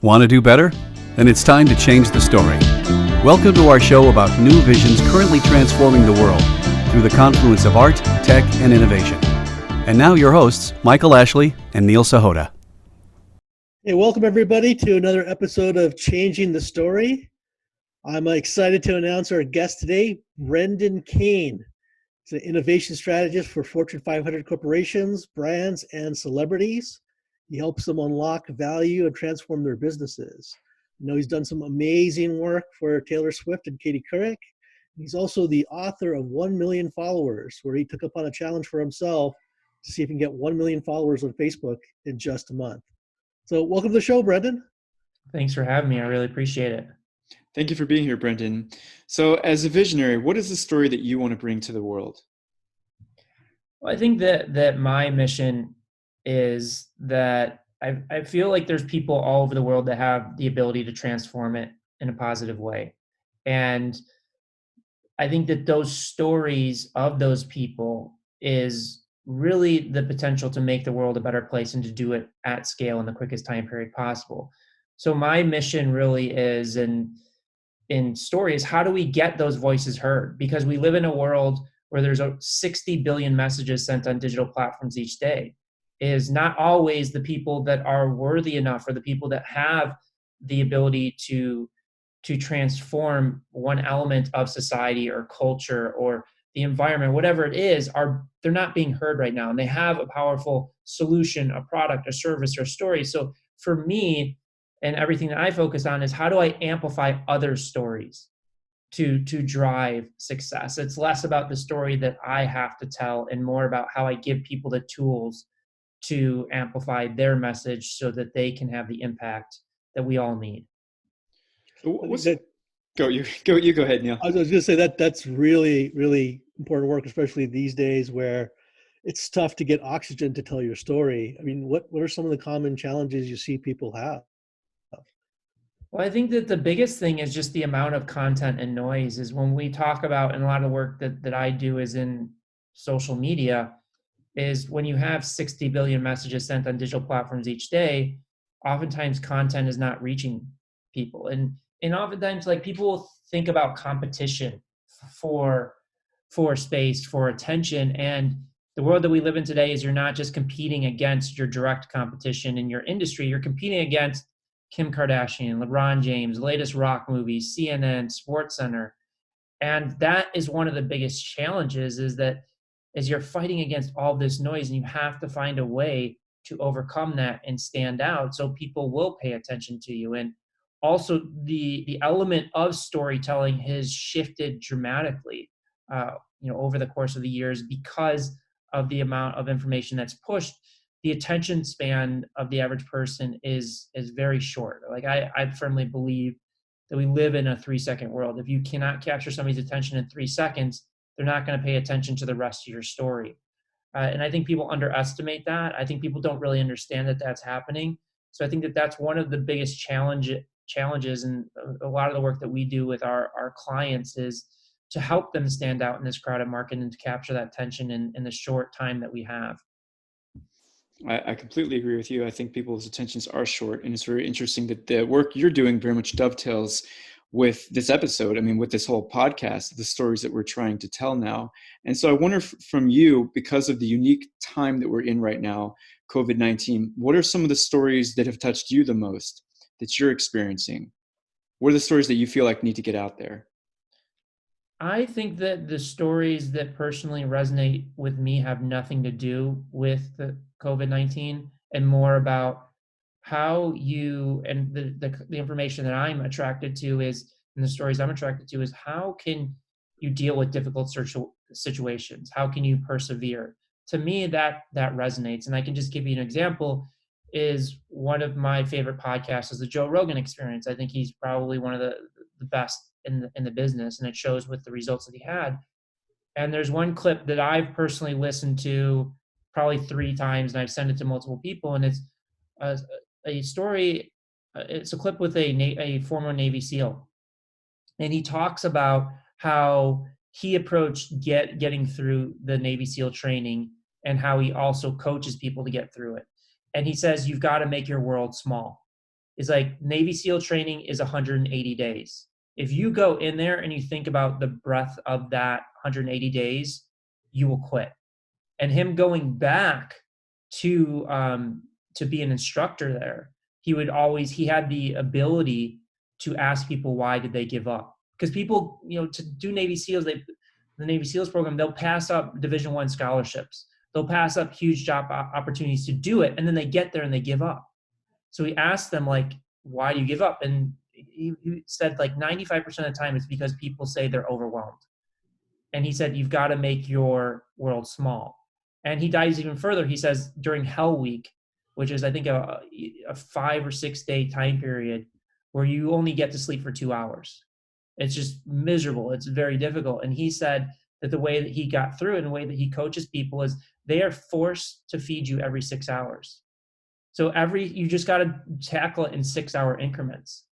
Want to do better? Then it's time to change the story. Welcome to our show about new visions currently transforming the world through the confluence of art, tech, and innovation. And now your hosts, Michael Ashley and Neil Sahota. Hey, welcome everybody to another episode of Changing the Story. I'm excited to announce our guest today, Brendan Kane. He's an innovation strategist for Fortune 500 corporations, brands, and celebrities. He helps them unlock value and transform their businesses. I know he's done some amazing work for Taylor Swift and Katie Couric. He's also the author of 1 Million Followers, where he took upon a challenge for himself to see if he can get 1 million followers on Facebook in just a month. So welcome to the show, Brendan. Thanks for having me. I really appreciate it. Thank you for being here, Brendan. So as a visionary, what is the story that you want to bring to the world? Well, I think that my mission is that I feel like there's people all over the world that have the ability to transform it in a positive way. And I think that those stories of those people is really the potential to make the world a better place and to do it at scale in the quickest time period possible. So my mission really is in story is how do we get those voices heard? Because we live in a world where there's 60 billion messages sent on digital platforms each day. It is not always the people that are worthy enough or the people that have the ability to transform one element of society or culture or the environment, whatever it is, they're not being heard right now. And they have a powerful solution, a product, a service, or a story. So for me, and everything that I focus on is how do I amplify other stories to drive success? It's less about the story that I have to tell and more about how I give people the tools to amplify their message so that they can have the impact that we all need. Go ahead, Neil. I was going to say that's really, really important work, especially these days where it's tough to get oxygen to tell your story. I mean, what are some of the common challenges you see people have? Well, I think that the biggest thing is just the amount of content and noise is when we talk about, and a lot of work that I do is in social media, is when you have 60 billion messages sent on digital platforms each day, oftentimes content is not reaching people. And oftentimes like people think about competition for space, for attention. And the world that we live in today is you're not just competing against your direct competition in your industry, you're competing against Kim Kardashian, LeBron James, latest rock movies, CNN, SportsCenter. And that is one of the biggest challenges is that as you're fighting against all this noise and you have to find a way to overcome that and stand out so people will pay attention to you. And also the element of storytelling has shifted dramatically over the course of the years because of the amount of information that's pushed. The attention span of the average person is very short. Like I firmly believe that we live in a 3-second world. If you cannot capture somebody's attention in 3 seconds, they're not going to pay attention to the rest of your story. And I think people underestimate that. I think people don't really understand that that's happening. So I think that that's one of the biggest challenges and a lot of the work that we do with our clients is to help them stand out in this crowded market and to capture that attention in the short time that we have. I completely agree with you. I think people's attentions are short, and it's very interesting that the work you're doing very much dovetails with this episode. I mean, with this whole podcast, the stories that we're trying to tell now. And so I wonder from you, because of the unique time that we're in right now, COVID-19, what are some of the stories that have touched you the most that you're experiencing? What are the stories that you feel like need to get out there? I think that the stories that personally resonate with me have nothing to do with the COVID-19 and more about how you, and the information that I'm attracted to is, and the stories I'm attracted to is how can you deal with difficult situations? How can you persevere? To me, that resonates. And I can just give you an example is one of my favorite podcasts is the Joe Rogan Experience. I think he's probably one of the best in the business, and it shows with the results that he had. And there's one clip that I've personally listened to probably 3 times, and I've sent it to multiple people, and it's a story. It's a clip with a former Navy SEAL, and he talks about how he approached getting through the Navy SEAL training and how he also coaches people to get through it. And he says, you've got to make your world small. is like Navy SEAL training is 180 days. If you go in there and you think about the breadth of that 180 days, you will quit. And him going back to be an instructor there, he had the ability to ask people why did they give up, because people, to do Navy SEALs, the Navy SEALs program, they'll pass up Division I scholarships, they'll pass up huge job opportunities to do it, and then they get there and they give up. So he asked them, like, why do you give up? And he said like 95% of the time it's because people say they're overwhelmed. And he said, you've got to make your world small. And he dives even further. He says during Hell Week, which is, I think, a 5 or 6 day time period where you only get to sleep for 2 hours. It's just miserable. It's very difficult. And he said that the way that he got through it and the way that he coaches people is they are forced to feed you every 6 hours. So you just got to tackle it in 6 hour increments.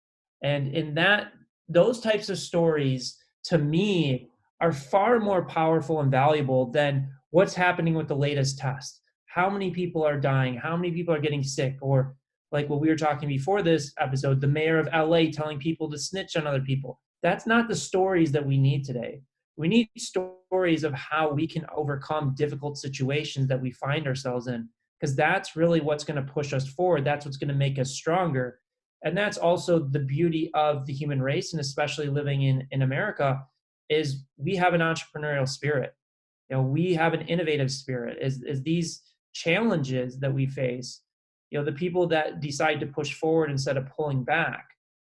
And in those types of stories, to me, are far more powerful and valuable than what's happening with the latest test. How many people are dying? How many people are getting sick? Or like what we were talking before this episode, the mayor of LA telling people to snitch on other people. That's not the stories that we need today. We need stories of how we can overcome difficult situations that we find ourselves in, because that's really what's going to push us forward. That's what's going to make us stronger. And that's also the beauty of the human race, and especially living in America, is we have an entrepreneurial spirit. We have an innovative spirit. Is these challenges that we face, the people that decide to push forward instead of pulling back,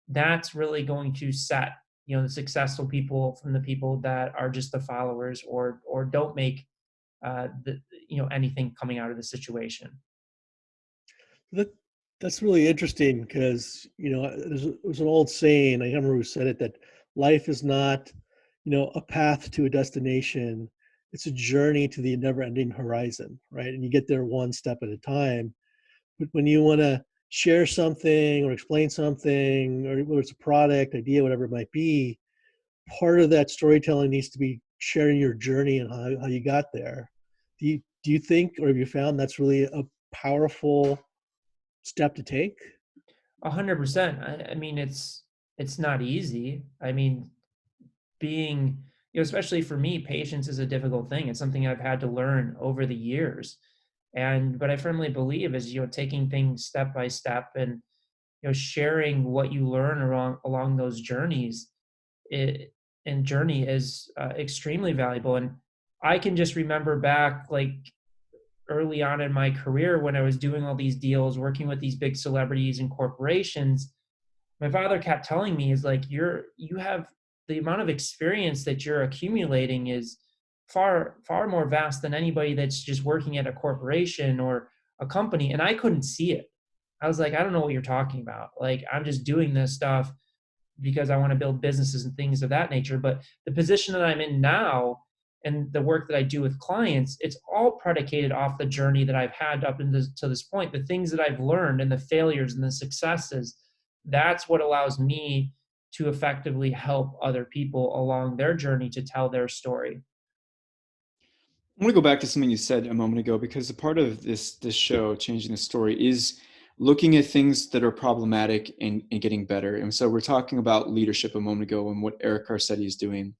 that's really going to set, the successful people from the people that are just the followers or don't make anything coming out of the situation. That's really interesting because, there's an old saying, I can't remember who said it, that life is not, a path to a destination. It's a journey to the never-ending horizon, right? And you get there one step at a time. But when you want to share something or explain something, or whether it's a product, idea, whatever it might be, part of that storytelling needs to be sharing your journey and how you got there. Do you think, or have you found that's really a powerful step to take? 100%. I mean, it's not easy. I mean, being, especially for me, patience is a difficult thing. It's something I've had to learn over the years. But I firmly believe is, taking things step by step and, sharing what you learn along those journeys. Journey is extremely valuable. And I can just remember back, like, early on in my career when I was doing all these deals, working with these big celebrities and corporations, my father kept telling me, is like, you have the amount of experience that you're accumulating is far, far more vast than anybody that's just working at a corporation or a company. And I couldn't see it. I was like, I don't know what you're talking about. Like, I'm just doing this stuff because I want to build businesses and things of that nature. But the position that I'm in now and the work that I do with clients, it's all predicated off the journey that I've had up to this point, the things that I've learned and the failures and the successes. That's what allows me to effectively help other people along their journey to tell their story. I want to go back to something you said a moment ago, because a part of this show, Changing the Story, is looking at things that are problematic and getting better. And so we're talking about leadership a moment ago and what Eric Garcetti is doing,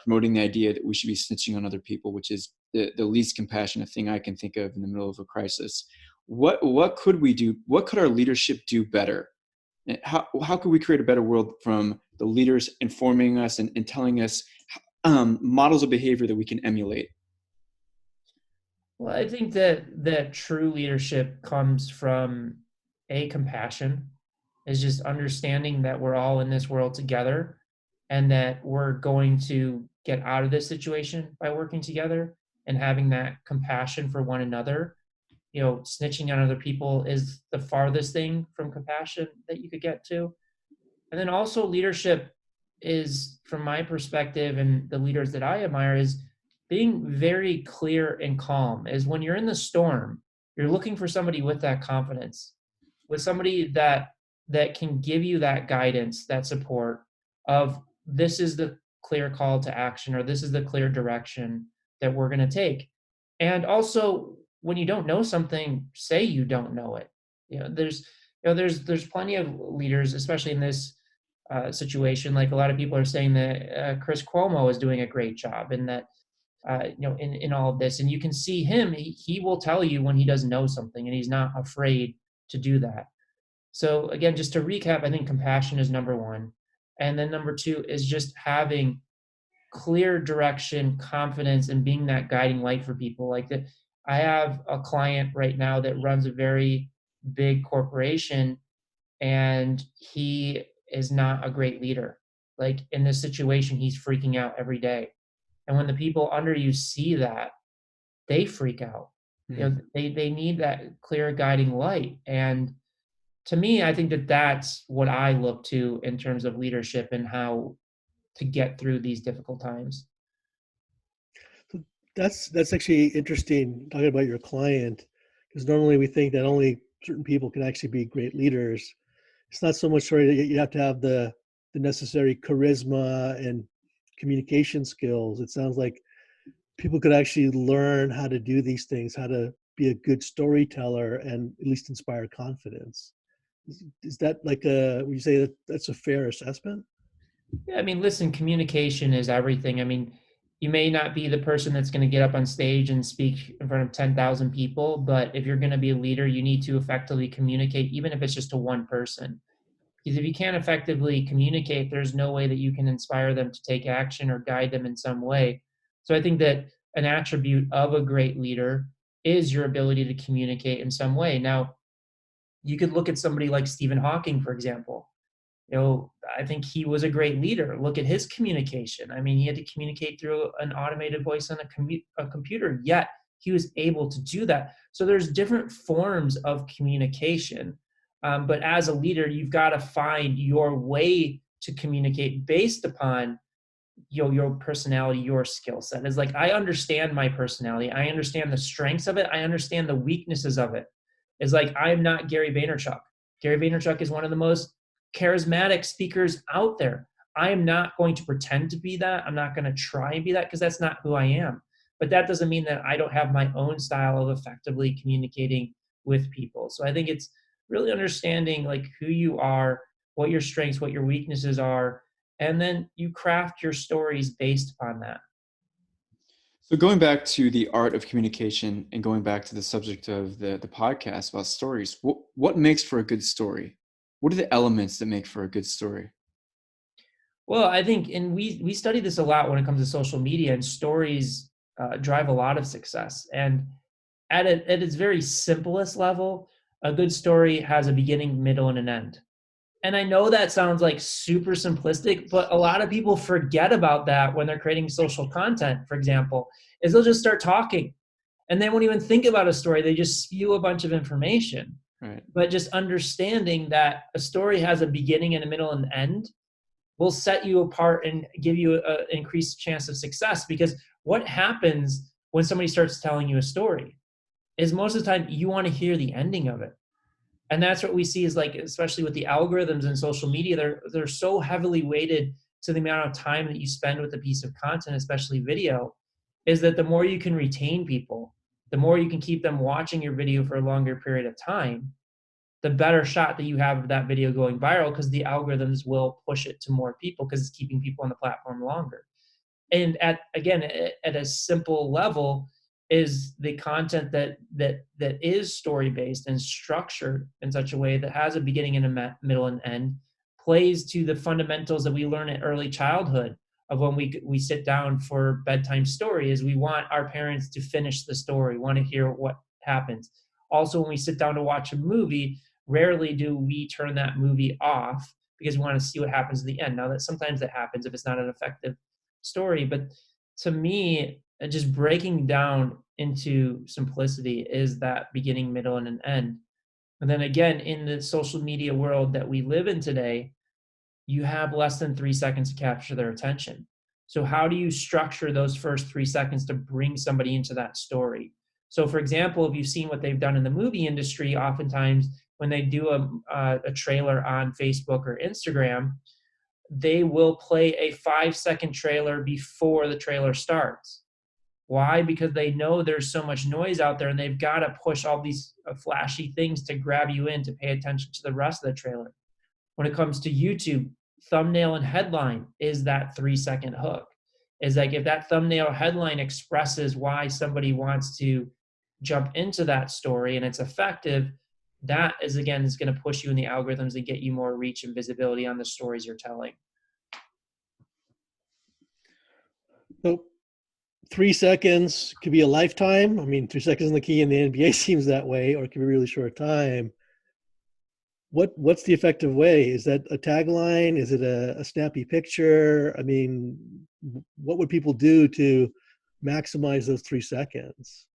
promoting the idea that we should be snitching on other people, which is the least compassionate thing I can think of in the middle of a crisis. What could we do? What could our leadership do better? How could we create a better world from the leaders informing us and telling us models of behavior that we can emulate? Well, I think that true leadership comes from compassion, is just understanding that we're all in this world together and that we're going to get out of this situation by working together and having that compassion for one another. Snitching on other people is the farthest thing from compassion that you could get to. And then also leadership is, from my perspective and the leaders that I admire, is being very clear and calm. Is when you're in the storm, you're looking for somebody with that confidence, with somebody that can give you that guidance, that support of, this is the clear call to action, or this is the clear direction that we're going to take. And also, when you don't know something, say you don't know it. There's There's plenty of leaders, especially in this situation. Like a lot of people are saying that Chris Cuomo is doing a great job, and that in all of this, and you can see him. He will tell you when he doesn't know something, and he's not afraid to do that. So again, just to recap, I think compassion is number one, and then number two is just having clear direction, confidence, and being that guiding light for people. Like that, I have a client right now that runs a very big corporation, and he is not a great leader. Like in this situation, he's freaking out every day. And when the people under you see that, they freak out. They need that clear guiding light. And to me, I think that that's what I look to in terms of leadership and how to get through these difficult times. So that's actually interesting talking about your client, because normally we think that only certain people can actually be great leaders. It's not so much sorry that you have to have the necessary charisma and communication skills. It sounds like people could actually learn how to do these things, how to be a good storyteller and at least inspire confidence. Is that like would you say that that's a fair assessment? Yeah, I mean, listen, communication is everything. I mean, you may not be the person that's going to get up on stage and speak in front of 10,000 people, but if you're going to be a leader, you need to effectively communicate, even if it's just to one person. Because if you can't effectively communicate, there's no way that you can inspire them to take action or guide them in some way. So I think that an attribute of a great leader is your ability to communicate in some way. Now, you could look at somebody like Stephen Hawking, for example. I think he was a great leader. Look at his communication. I mean, he had to communicate through an automated voice on a computer, yet he was able to do that. So there's different forms of communication. But as a leader, you've got to find your way to communicate based upon your personality, your skill set. Is like, I understand my personality. I understand the strengths of it. I understand the weaknesses of it. It's like, I'm not Gary Vaynerchuk. Gary Vaynerchuk is one of the most charismatic speakers out there. I am not going to pretend to be that. I'm not going to try and be that, because that's not who I am. But that doesn't mean that I don't have my own style of effectively communicating with people. So I think it's really understanding like who you are, what your strengths, what your weaknesses are, and then you craft your stories based upon that. So going back to the art of communication and going back to the subject of the podcast about stories, what makes for a good story? What are the elements that make for a good story? Well, I think, and we study this a lot when it comes to social media, and stories drive a lot of success. And at its very simplest level, a good story has a beginning, middle, and an end. And I know that sounds like super simplistic, but a lot of people forget about that when they're creating social content, for example, is they'll just start talking and they won't even think about a story. They just spew a bunch of information. Right. But just understanding that a story has a beginning and a middle and end will set you apart and give you an increased chance of success. Because what happens when somebody starts telling you a story is most of the time you want to hear the ending of it. And that's what we see is like, especially with the algorithms in social media, they're so heavily weighted to the amount of time that you spend with a piece of content, especially video, is that the more you can retain people, the more you can keep them watching your video for a longer period of time, the better shot that you have of that video going viral, because the algorithms will push it to more people because it's keeping people on the platform longer. And at a simple level, is the content that is story based and structured in such a way that has a beginning and a middle and end, plays to the fundamentals that we learn in early childhood of when we sit down for bedtime story. Is we want our parents to finish the story, want to hear what happens. Also, when we sit down to watch a movie, rarely do we turn that movie off because we want to see what happens at the end. Now, that sometimes that happens if it's not an effective story, but to me, just breaking down into simplicity is that beginning, middle, and an end. And then again, in the social media world that we live in today, you have less than 3 seconds to capture their attention. So how do you structure those first 3 seconds to bring somebody into that story? So for example, if you've seen what they've done in the movie industry, oftentimes when they do a trailer on Facebook or Instagram, they will play a 5-second trailer before the trailer starts. Why? Because they know there's so much noise out there and they've got to push all these flashy things to grab you in to pay attention to the rest of the trailer. When it comes to YouTube, thumbnail and headline is that 3-second hook. Is like if that thumbnail headline expresses why somebody wants to jump into that story and it's effective, that is again is going to push you in the algorithms and get you more reach and visibility on the stories you're telling. So 3 seconds could be a lifetime. I mean, 3 seconds in the key in the NBA seems that way, or it could be a really short time. What's the effective way? Is that a tagline? Is it a snappy picture? I mean, what would people do to maximize those 3 seconds?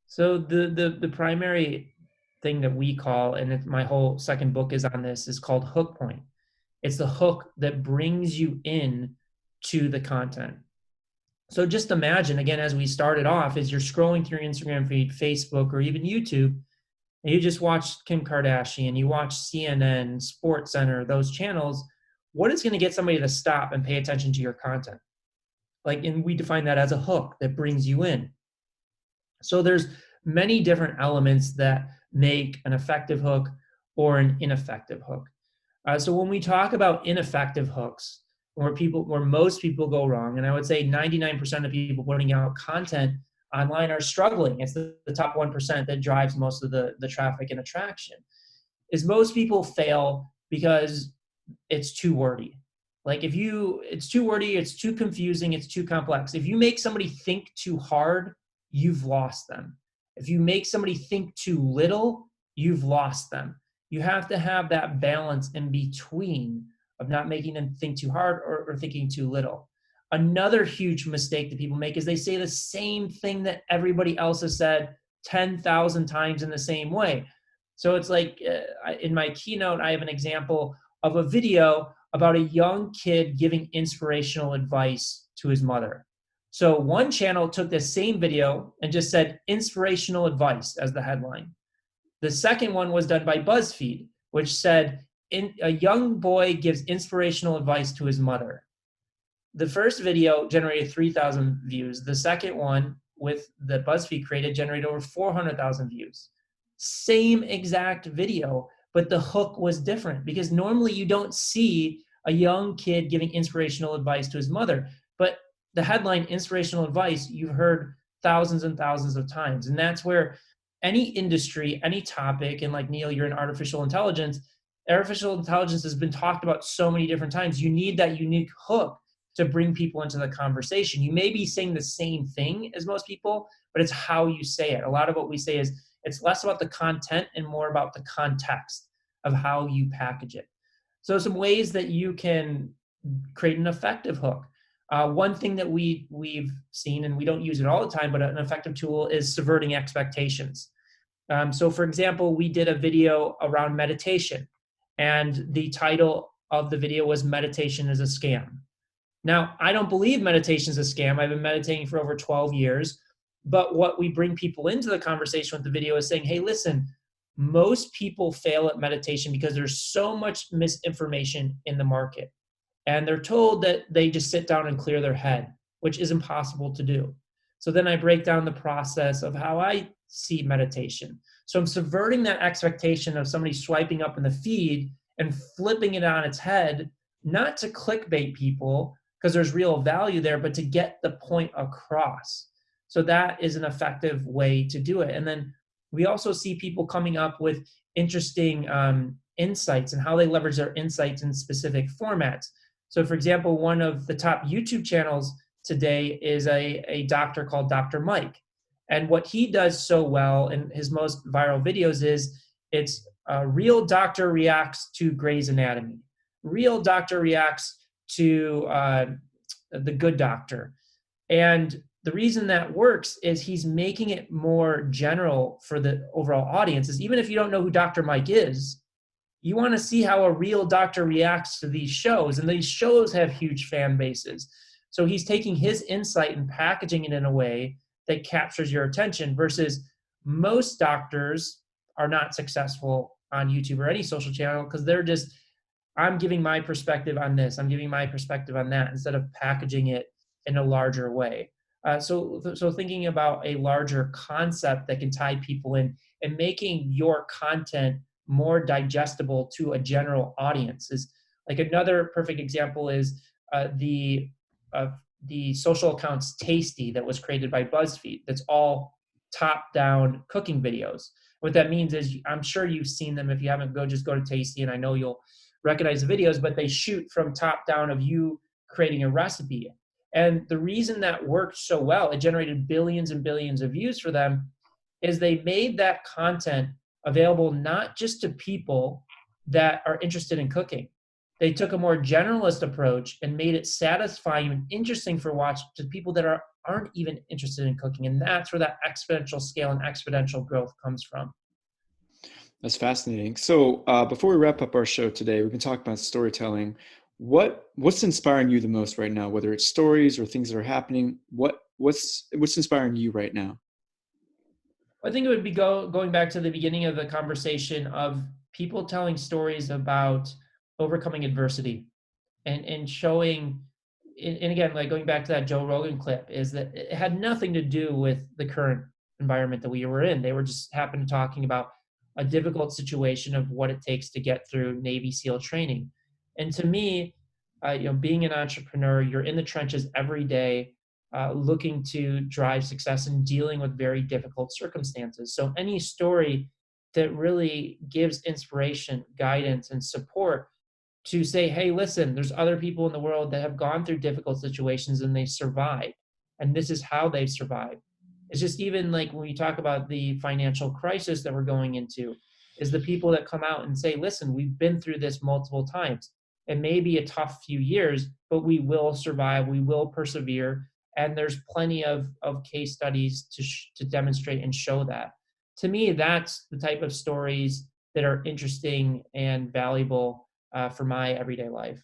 So the primary thing that we call, and my whole second book is on this, is called hook point. It's the hook that brings you in to the content. So just imagine, again, as we started off, as you're scrolling through your Instagram feed, Facebook, or even YouTube, and you just watch Kim Kardashian, you watch CNN, SportsCenter, those channels, what is going to get somebody to stop and pay attention to your content? And we define that as a hook that brings you in. So there's many different elements that make an effective hook or an ineffective hook. So when we talk about ineffective hooks, where most people go wrong, and I would say 99% of people putting out content online are struggling. It's the top 1% that drives most of the traffic and attraction. Is most people fail because it's too wordy. It's too wordy, it's too confusing, it's too complex. If you make somebody think too hard, you've lost them. If you make somebody think too little, you've lost them. You have to have that balance in between of not making them think too hard or thinking too little. Another huge mistake that people make is they say the same thing that everybody else has said 10,000 times in the same way. So it's like in my keynote, I have an example of a video about a young kid giving inspirational advice to his mother. So one channel took this same video and just said inspirational advice as the headline. The second one was done by BuzzFeed, which said a young boy gives inspirational advice to his mother. The first video generated 3,000 views. The second one with the BuzzFeed created generated over 400,000 views. Same exact video, but the hook was different because normally you don't see a young kid giving inspirational advice to his mother. But the headline, inspirational advice, you've heard thousands and thousands of times. And that's where any industry, any topic, and like Neil, you're in artificial intelligence. Artificial intelligence has been talked about so many different times. You need that unique hook to bring people into the conversation. You may be saying the same thing as most people, but it's how you say it. A lot of what we say is it's less about the content and more about the context of how you package it. So some ways that you can create an effective hook. One thing that we've seen, and we don't use it all the time, but an effective tool is subverting expectations. So for example, we did a video around meditation, and the title of the video was Meditation is a Scam. Now, I don't believe meditation is a scam. I've been meditating for over 12 years. But what we bring people into the conversation with the video is saying, hey, listen, most people fail at meditation because there's so much misinformation in the market. And they're told that they just sit down and clear their head, which is impossible to do. So then I break down the process of how I see meditation. So I'm subverting that expectation of somebody swiping up in the feed and flipping it on its head, not to clickbait people because there's real value there, but to get the point across. So that is an effective way to do it. And then we also see people coming up with interesting insights and how they leverage their insights in specific formats. So for example, one of the top YouTube channels today is a doctor called Dr. Mike. And what he does so well in his most viral videos is it's a real doctor reacts to Grey's Anatomy. Real doctor reacts to The Good Doctor. And the reason that works is he's making it more general for the overall audience. Is even if you don't know who Dr. Mike is, you want to see how a real doctor reacts to these shows. And these shows have huge fan bases. So he's taking his insight and packaging it in a way that captures your attention versus most doctors are not successful on YouTube or any social channel because they're just, I'm giving my perspective on this, I'm giving my perspective on that, instead of packaging it in a larger way. So thinking about a larger concept that can tie people in and making your content more digestible to a general audience is like another perfect example is uh, the social accounts Tasty that was created by BuzzFeed. That's all top-down cooking videos. What that means is, I'm sure you've seen them. If you haven't, just go to Tasty, and I know you'll recognize the videos. But they shoot from top down of you creating a recipe. And the reason that worked so well, it generated billions and billions of views for them, is they made that content available not just to people that are interested in cooking. They took a more generalist approach and made it satisfying and interesting for watch to people that aren't even interested in cooking. And that's where that exponential scale and exponential growth comes from. That's fascinating. So before we wrap up our show today, we can talk about storytelling. What's inspiring you the most right now? Whether it's stories or things that are happening, what's inspiring you right now? I think it would be going back to the beginning of the conversation of people telling stories about overcoming adversity and showing, and again, like going back to that Joe Rogan clip, is that it had nothing to do with the current environment that we were in. They were just happened to talking about a difficult situation of what it takes to get through Navy SEAL training. And to me, being an entrepreneur, you're in the trenches every day, looking to drive success and dealing with very difficult circumstances. So any story that really gives inspiration, guidance, and support to say, hey, listen, there's other people in the world that have gone through difficult situations and they survived. And this is how they've survived. It's just even like when we talk about the financial crisis that we're going into, is the people that come out and say, listen, we've been through this multiple times. It may be a tough few years, but we will survive, we will persevere. And there's plenty of case studies to demonstrate and show that. To me, that's the type of stories that are interesting and valuable for my everyday life.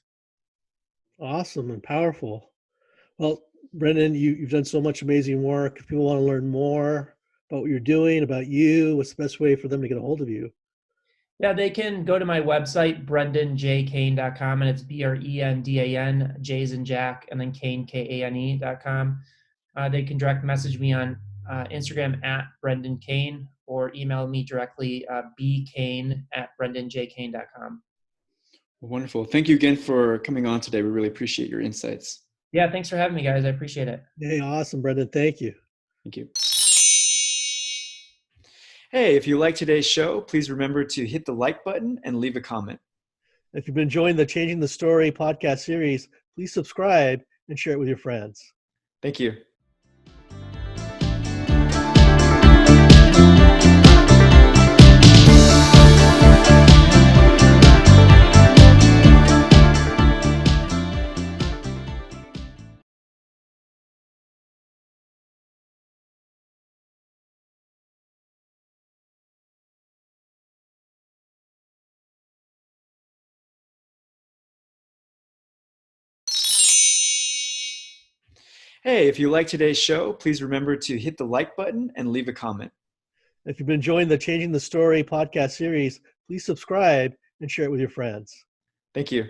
Awesome and powerful. Well, Brendan, you've done so much amazing work. If people want to learn more about what you're doing, about you, what's the best way for them to get a hold of you? Yeah, they can go to my website, brendanjkane.com, and it's BRENDAN, J's and Jack, and then Kane, KANE.com. They can direct message me on Instagram at Brendan Kane, or email me directly, bkane@brendanjkane.com. Wonderful. Thank you again for coming on today. We really appreciate your insights. Yeah, thanks for having me, guys. I appreciate it. Hey, awesome, Brendan. Thank you. Thank you. Hey, if you like today's show, please remember to hit the like button and leave a comment. If you've been enjoying the Changing the Story podcast series, please subscribe and share it with your friends. Thank you. Hey, if you like today's show, please remember to hit the like button and leave a comment. If you've been enjoying the Changing the Story podcast series, please subscribe and share it with your friends. Thank you.